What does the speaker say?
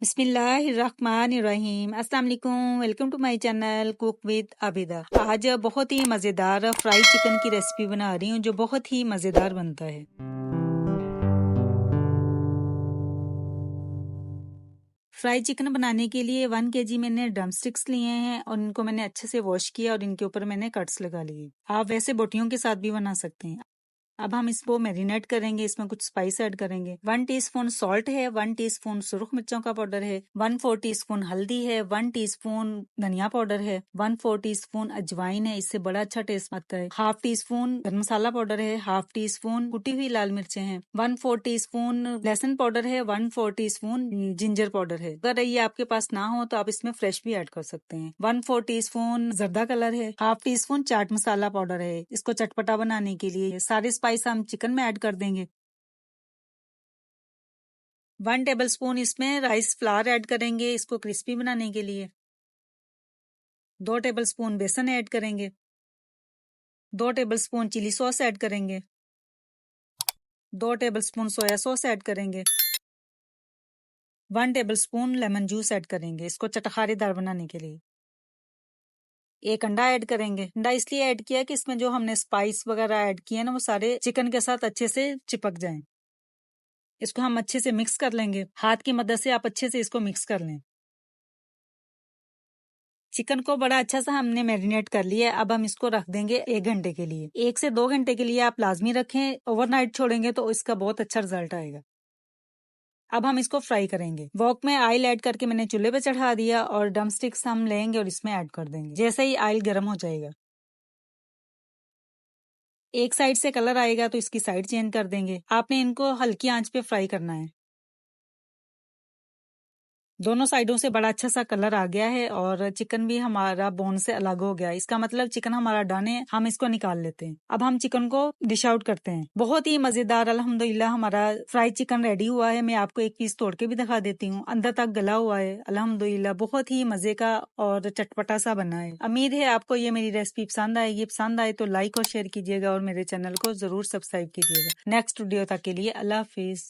बिस्मिल्लाहिर्रहमानिर्रहीम। अस्सलाम वालेकुम। Welcome to my channel cook with Abida. आज बहुत ही मज़ेदार फ्राई चिकन की रेसिपी बना रही हूँ जो बहुत ही मज़ेदार बनता है। फ्राई चिकन बनाने के लिए 1 केजी मैंने ड्रम स्टिक्स लिए हैं और इनको मैंने अच्छे से वॉश किया और इनके ऊपर मैंने कट्स लगा लिए। आप वैसे बोटियों के साथ भी बना सकते हैं। अब हम इसको मैरिनेट करेंगे, इसमें कुछ स्पाइस ऐड करेंगे। 1 टीस्पून सॉल्ट है, 1 टीस्पून सुरख मिर्चों का पाउडर है, 1/4 टीस्पून हल्दी है, 1 टीस्पून धनिया पाउडर है, 1/4 टीस्पून अजवाइन है, इससे बड़ा अच्छा टेस्ट आता है। हाफ टी स्पून गरम मसाला पाउडर है, हाफ टी स्पून कुटी हुई लाल मिर्चें हैं, 1/4 टीस्पून लहसुन पाउडर है, 1/4 टीस्पून जिंजर पाउडर है। अगर ये आपके पास ना हो तो आप इसमें फ्रेश भी ऐड कर सकते हैं। 1/4 टीस्पून जर्दा कलर है, half tea spoon chaat masala powder है, इसको चटपटा बनाने के लिए। सारे स्पाइस हम चिकन में ऐड कर देंगे। 1 टेबल स्पून इसमें राइस फ्लावर ऐड करेंगे, इसको क्रिस्पी बनाने के लिए। 2 टेबल स्पून बेसन ऐड करेंगे। 2 tablespoon chili sauce add करेंगे। 2 tablespoon soya sauce add करेंगे। 1 tablespoon lemon juice add करेंगे, इसको चटखारेदार बनाने के लिए। एक अंडा ऐड करेंगे। अंडा इसलिए ऐड किया कि इसमें जो हमने स्पाइस वगैरह ऐड किए ना वो सारे चिकन के साथ अच्छे से चिपक जाएं। इसको हम अच्छे से मिक्स कर लेंगे। हाथ की मदद से आप अच्छे से इसको मिक्स कर लें। चिकन को बड़ा अच्छा सा हमने मैरिनेट कर लिया है। अब हम इसको रख देंगे 1 घंटे के लिए। 1 से 2 घंटे के लिए आप लाजमी रखें। ओवरनाइट छोड़ेंगे तो इसका बहुत अच्छा रिजल्ट आएगा। अब हम इसको फ्राई करेंगे। वॉक में ऑयल ऐड करके मैंने चूल्हे पे चढ़ा दिया और ड्रम स्टिक्स हम लेंगे और इसमें ऐड कर देंगे। जैसे ही ऑयल गर्म हो जाएगा, एक साइड से कलर आएगा तो इसकी साइड चेंज कर देंगे। आपने इनको हल्की आंच पे फ्राई करना है। दोनों साइडों से बड़ा अच्छा सा कलर आ गया है और चिकन भी हमारा बोन से अलग हो गया। इसका मतलब चिकन हमारा डन है। हम इसको निकाल लेते हैं। अब हम चिकन को डिश आउट करते हैं। बहुत ही मजेदार अल्हम्दुलिल्लाह हमारा फ्राई चिकन रेडी हुआ है। मैं आपको एक पीस तोड़ के भी दिखा देती हूँ। अंदर तक गला हुआ है अल्हम्दुलिल्लाह। बहुत ही मजे का और चटपटा सा बना है। उम्मीद है आपको ये मेरी रेसिपी पसंद आएगी। पसंद आए तो लाइक और शेयर कीजिएगा और मेरे चैनल को जरूर सब्सक्राइब कीजिएगा। नेक्स्ट वीडियो तक के लिए अल्लाह हाफिज।